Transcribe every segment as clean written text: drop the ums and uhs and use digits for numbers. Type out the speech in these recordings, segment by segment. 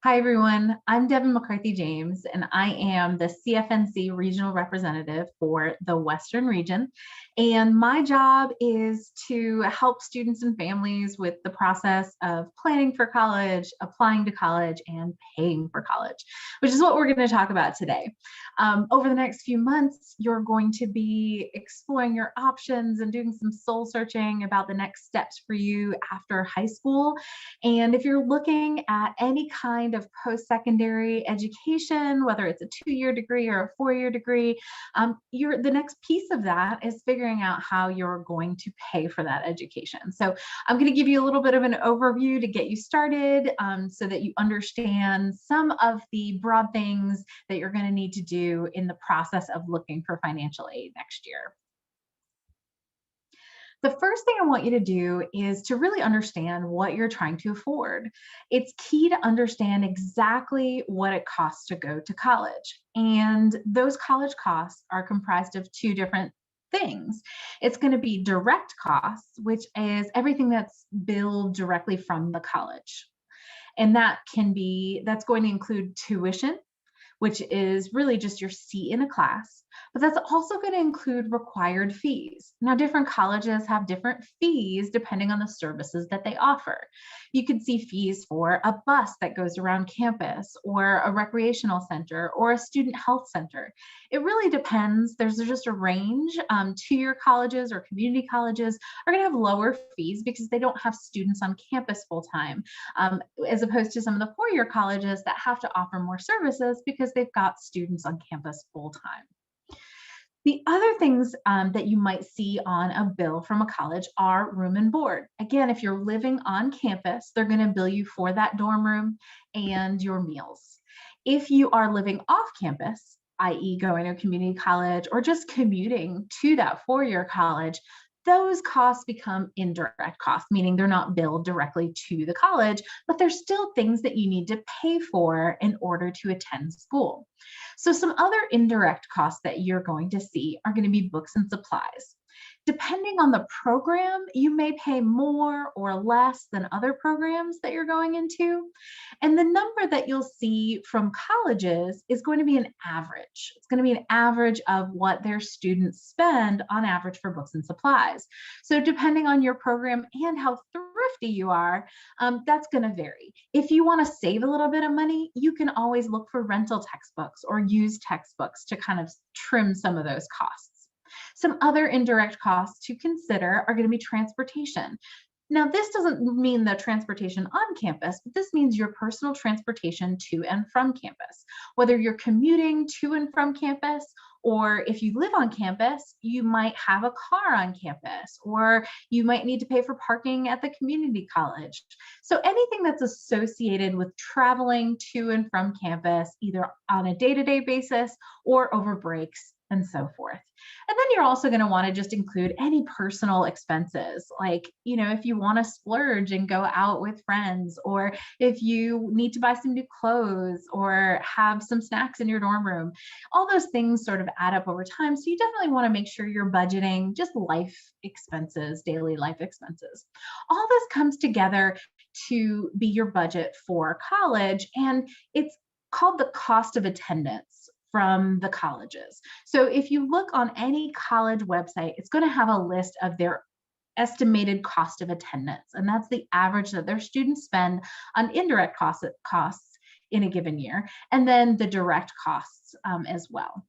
Hi, everyone. I'm Devin McCarthy-James, and I am the CFNC Regional Representative for the Western Region. And my job is to help students and families with the process of planning for college, applying to college, and paying for college, which is what we're going to talk about today. Over the next few months, you're going to be exploring your options and doing some soul searching about the next steps for you after high school. And if you're looking at any kind of post-secondary education, whether it's a 2-year degree or a 4-year degree, the next piece of that is figuring out how you're going to pay for that education. So I'm going to give you a little bit of an overview to get you started so that you understand some of the broad things that you're going to need to do in the process of looking for financial aid next year. The first thing I want you to do is to really understand what you're trying to afford. It's key to understand exactly what it costs to go to college. And those college costs are comprised of two different things. It's going to be direct costs, which is everything that's billed directly from the college. And that's going to include tuition, which is really just your seat in a class, but that's also going to include required fees. Now, different colleges have different fees depending on the services that they offer. You could see fees for a bus that goes around campus, or a recreational center, or a student health center. It really depends. There's just a range. Two-year colleges or community colleges are going to have lower fees because they don't have students on campus full time, as opposed to some of the four-year colleges that have to offer more services because they've got students on campus full time. The other things that you might see on a bill from a college are room and board. Again, if you're living on campus, they're going to bill you for that dorm room and your meals. If you are living off campus, i.e. going to a community college or just commuting to that four-year college, those costs become indirect costs, meaning they're not billed directly to the college, but there's still things that you need to pay for in order to attend school. So some other indirect costs that you're going to see are going to be books and supplies. Depending on the program, you may pay more or less than other programs that you're going into. And the number that you'll see from colleges is going to be an average. It's going to be an average of what their students spend on average for books and supplies. So depending on your program and how thrifty you are, that's going to vary. If you want to save a little bit of money, you can always look for rental textbooks or used textbooks to kind of trim some of those costs. Some other indirect costs to consider are going to be transportation. Now, this doesn't mean the transportation on campus, but this means your personal transportation to and from campus. Whether you're commuting to and from campus, or if you live on campus, you might have a car on campus, or you might need to pay for parking at the community college. So anything that's associated with traveling to and from campus, either on a day-to-day basis or over breaks and so forth. And then you're also going to want to just include any personal expenses, like, if you want to splurge and go out with friends, or if you need to buy some new clothes or have some snacks in your dorm room. All those things sort of add up over time. So you definitely want to make sure you're budgeting just life expenses, daily life expenses. All this comes together to be your budget for college, and it's called the cost of attendance from the colleges. So if you look on any college website, it's going to have a list of their estimated cost of attendance, and that's the average that their students spend on indirect costs in a given year, and then the direct costs as well.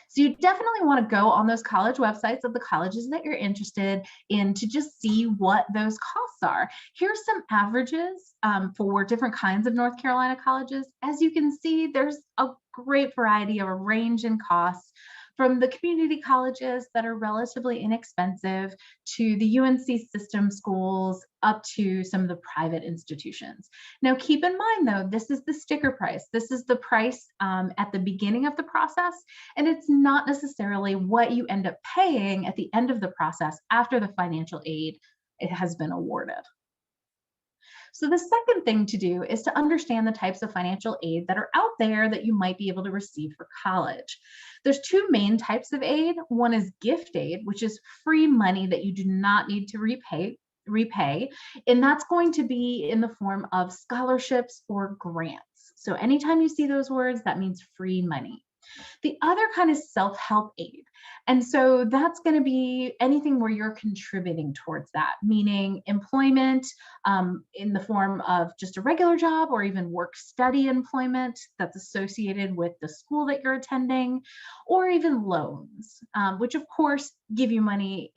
So you definitely want to go on those college websites of the colleges that you're interested in to just see what those costs are. Here's some averages for different kinds of North Carolina colleges. As you can see, there's a great variety of a range in costs, from the community colleges that are relatively inexpensive to the UNC system schools up to some of the private institutions. Now, keep in mind, though, this is the sticker price. This is the price at the beginning of the process, and it's not necessarily what you end up paying at the end of the process after the financial aid has been awarded. So the second thing to do is to understand the types of financial aid that are out there that you might be able to receive for college. There's two main types of aid. One is gift aid, which is free money that you do not need to repay repay, and that's going to be in the form of scholarships or grants. So anytime you see those words, that means free money. The other kind is self-help aid. And so that's going to be anything where you're contributing towards that, meaning employment in the form of just a regular job or even work-study employment that's associated with the school that you're attending, or even loans, which of course give you money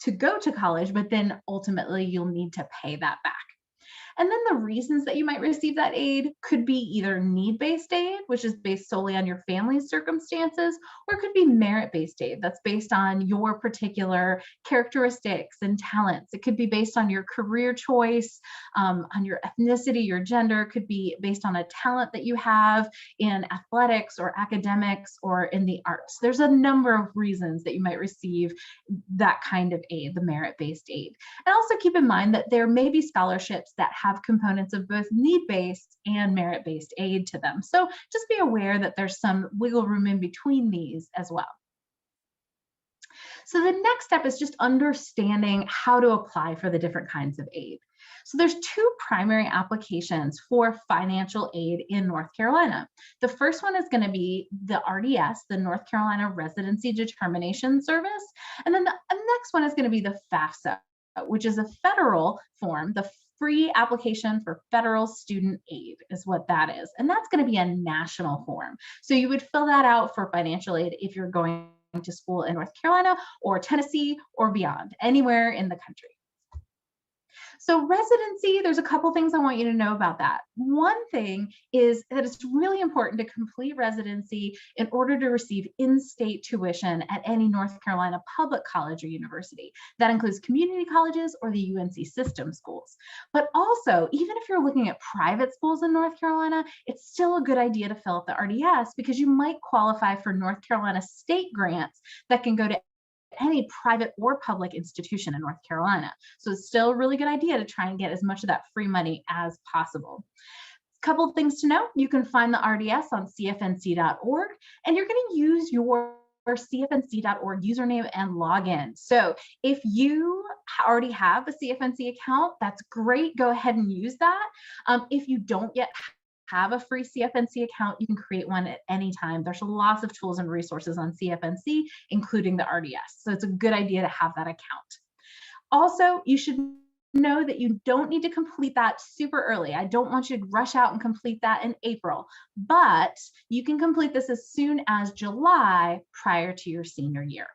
to go to college, but then ultimately you'll need to pay that back. And then the reasons that you might receive that aid could be either need-based aid, which is based solely on your family's circumstances, or it could be merit-based aid that's based on your particular characteristics and talents. It could be based on your career choice, on your ethnicity, your gender. It could be based on a talent that you have in athletics or academics or in the arts. There's a number of reasons that you might receive that kind of aid, the merit-based aid. And also keep in mind that there may be scholarships that have components of both need-based and merit-based aid to them. So just be aware that there's some wiggle room in between these as well. So the next step is just understanding how to apply for the different kinds of aid. So there's two primary applications for financial aid in North Carolina. The first one is going to be the RDS, the North Carolina Residency Determination Service. And then the next one is going to be the FAFSA, which is a federal form, the free application for federal student aid is what that is. And that's going to be a national form. So you would fill that out for financial aid if you're going to school in North Carolina or Tennessee or beyond, anywhere in the country. So residency, there's a couple things I want you to know about that. One thing is that it's really important to complete residency in order to receive in-state tuition at any North Carolina public college or university. That includes community colleges or the UNC system schools. But also, even if you're looking at private schools in North Carolina, it's still a good idea to fill out the RDS because you might qualify for North Carolina state grants that can go to any private or public institution in North Carolina. So it's still a really good idea to try and get as much of that free money as possible. A couple of things to know: you can find the RDS on CFNC.org, and you're going to use your CFNC.org username and login. So if you already have a CFNC account, that's great. Go ahead and use that. If you don't yet have a free CFNC account, you can create one at any time. There's lots of tools and resources on CFNC, including the RDS. So it's a good idea to have that account. Also, you should know that you don't need to complete that super early. I don't want you to rush out and complete that in April, but you can complete this as soon as July prior to your senior year.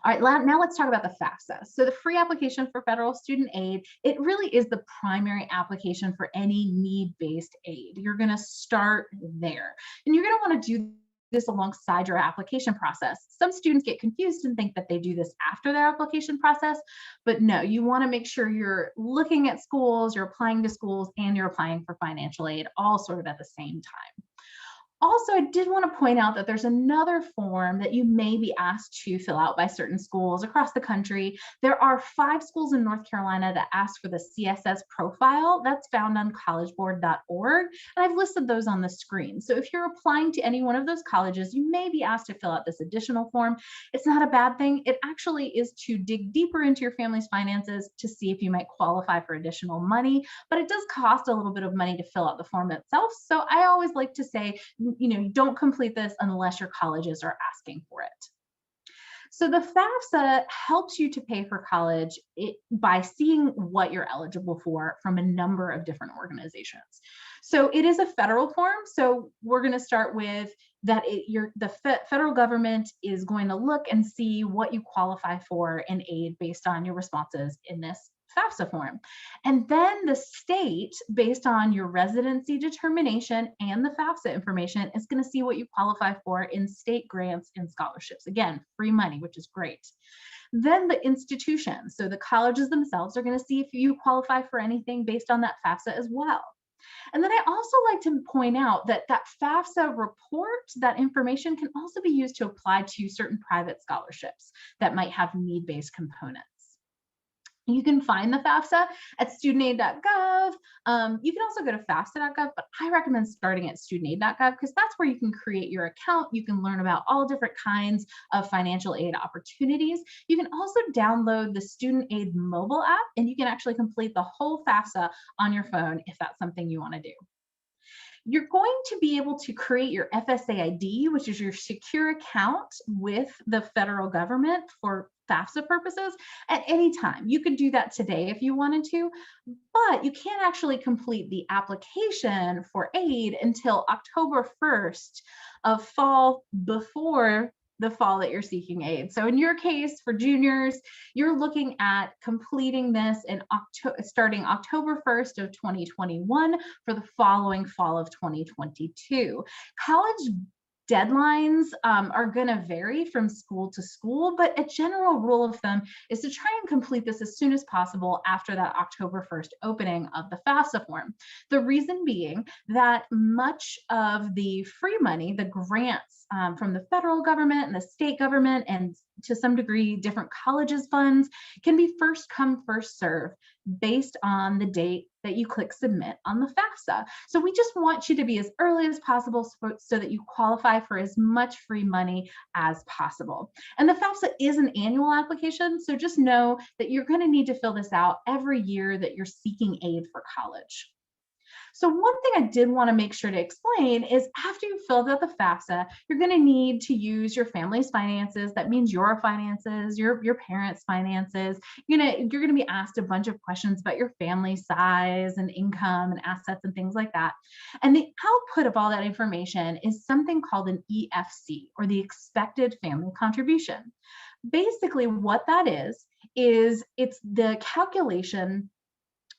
All right, now let's talk about the FAFSA. So the free application for federal student aid, it really is the primary application for any need-based aid. You're going to start there, and you're going to want to do this alongside your application process. Some students get confused and think that they do this after their application process, but no, you want to make sure you're looking at schools, you're applying to schools, and you're applying for financial aid all sort of at the same time. Also, I did want to point out that there's another form that you may be asked to fill out by certain schools across the country. There are 5 schools in North Carolina that ask for the CSS profile. That's found on collegeboard.org, and I've listed those on the screen. So if you're applying to any one of those colleges, you may be asked to fill out this additional form. It's not a bad thing. It actually is to dig deeper into your family's finances to see if you might qualify for additional money, but it does cost a little bit of money to fill out the form itself. So I always like to say, don't complete this unless your colleges are asking for it. So the FAFSA helps you to pay for college by seeing what you're eligible for from a number of different organizations. So it is a federal form. So we're going to start with that the federal government is going to look and see what you qualify for in aid based on your responses in this FAFSA form. And then the state, based on your residency determination and the FAFSA information, is going to see what you qualify for in state grants and scholarships. Again, free money, which is great. Then the institution, so the colleges themselves, are going to see if you qualify for anything based on that FAFSA as well. And then I also like to point out that that FAFSA report, that information can also be used to apply to certain private scholarships that might have need-based components. You can find the FAFSA at studentaid.gov. You can also go to FAFSA.gov, but I recommend starting at studentaid.gov because that's where you can create your account. You can learn about all different kinds of financial aid opportunities. You can also download the Student Aid mobile app, and you can actually complete the whole FAFSA on your phone if that's something you want to do. You're going to be able to create your FSA ID, which is your secure account with the federal government for FAFSA purposes at any time. You could do that today if you wanted to, but you can't actually complete the application for aid until October 1st of fall, before the fall that you're seeking aid. So in your case, for juniors, you're looking at completing this in starting October 1st of 2021 for the following fall of 2022. College deadlines are going to vary from school to school, but a general rule of thumb is to try and complete this as soon as possible after that October 1st opening of the FAFSA form. The reason being that much of the free money, the grants from the federal government and the state government, and to some degree different colleges funds, can be first come, first serve based on the date that you click submit on the FAFSA. So we just want you to be as early as possible so that you qualify for as much free money as possible. And the FAFSA is an annual application, so just know that you're going to need to fill this out every year that you're seeking aid for college. So one thing I did want to make sure to explain is after you've filled out the FAFSA, you're going to need to use your family's finances. That means your finances, your parents' finances. You're going to be asked a bunch of questions about your family size and income and assets and things like that. And the output of all that information is something called an EFC, or the expected family contribution. Basically, what that is it's the calculation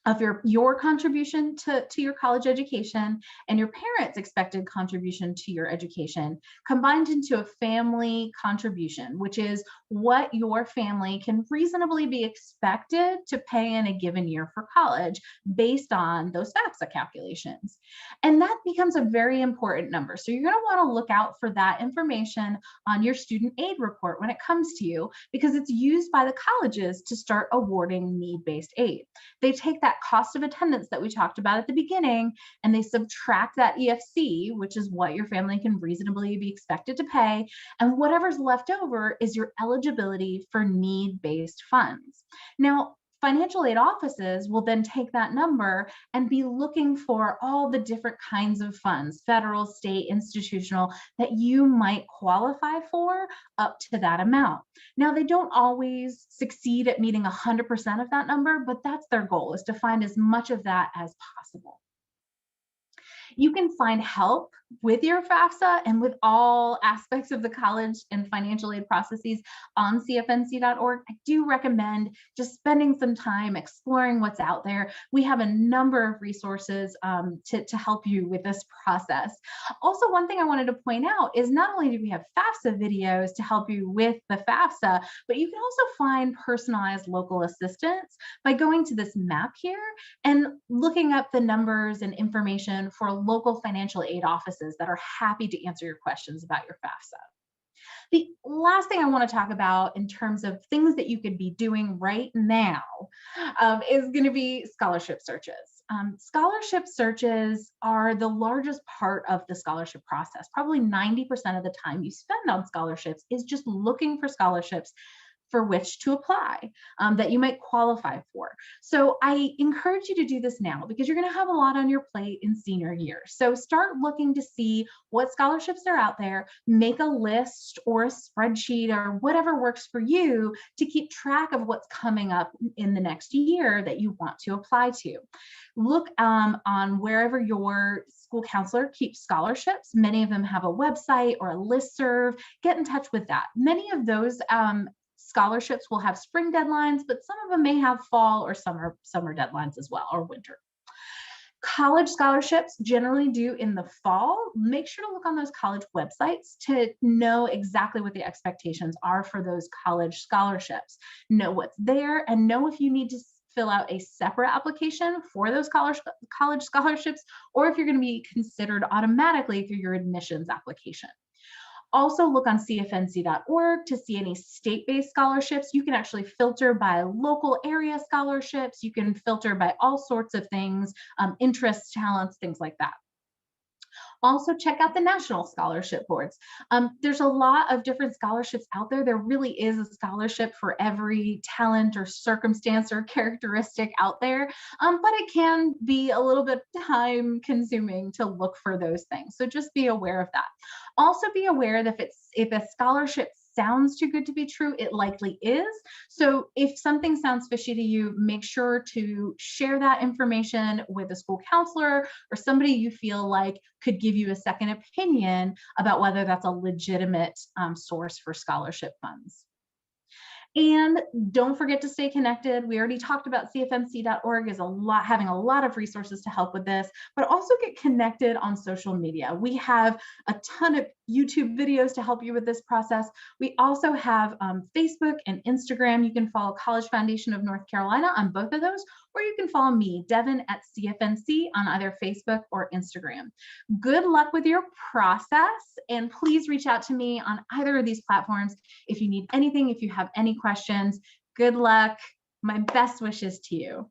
of your contribution to your college education and your parents' expected contribution to your education combined into a family contribution, which is what your family can reasonably be expected to pay in a given year for college based on those FAFSA calculations. And that becomes a very important number. So you're going to want to look out for that information on your student aid report when it comes to you, because it's used by the colleges to start awarding need-based aid. They take that cost of attendance that we talked about at the beginning, and they subtract that EFC, which is what your family can reasonably be expected to pay, and whatever's left over is your eligibility for need-based funds. Now, financial aid offices will then take that number and be looking for all the different kinds of funds, federal, state, institutional, that you might qualify for up to that amount. Now, they don't always succeed at meeting 100% of that number, but that's their goal, is to find as much of that as possible. You can find help with your FAFSA and with all aspects of the college and financial aid processes on CFNC.org. I do recommend just spending some time exploring what's out there. We have a number of resources to help you with this process. Also, one thing I wanted to point out is not only do we have FAFSA videos to help you with the FAFSA, but you can also find personalized local assistance by going to this map here and looking up the numbers and information for local financial aid offices that are happy to answer your questions about your FAFSA. The last thing I want to talk about in terms of things that you could be doing right now is going to be scholarship searches. Scholarship searches are the largest part of the scholarship process. Probably 90% of the time you spend on scholarships is just looking for scholarships for which to apply that you might qualify for. So I encourage you to do this now because you're going to have a lot on your plate in senior year. So start looking to see what scholarships are out there, make a list or a spreadsheet or whatever works for you to keep track of what's coming up in the next year that you want to apply to. Look on wherever your school counselor keeps scholarships. Many of them have a website or a listserv. Get in touch with that. Many of those scholarships will have spring deadlines, but some of them may have fall or summer deadlines as well, or winter. College scholarships generally do in the fall. Make sure to look on those college websites to know exactly what the expectations are for those college scholarships. Know what's there and know if you need to fill out a separate application for those college scholarships, or if you're going to be considered automatically through your admissions application. Also look on CFNC.org to see any state-based scholarships. You can actually filter by local area scholarships. You can filter by all sorts of things, interests, talents, things like that. Also check out the national scholarship boards. There's a lot of different scholarships out there. There really is a scholarship for every talent or circumstance or characteristic out there, but it can be a little bit time consuming to look for those things. So just be aware of that. Also be aware that if a scholarship sounds too good to be true, it likely is. So if something sounds fishy to you, make sure to share that information with a school counselor or somebody you feel like could give you a second opinion about whether that's a legitimate source for scholarship funds. And don't forget to stay connected. We already talked about CFNC.org is having a lot of resources to help with this, but also get connected on social media. We have a ton of YouTube videos to help you with this process. We also have Facebook and Instagram. You can follow College Foundation of North Carolina on both of those, or you can follow me, Devin at CFNC on either Facebook or Instagram. Good luck with your process, and please reach out to me on either of these platforms if you need anything, if you have any questions. Good luck. My best wishes to you.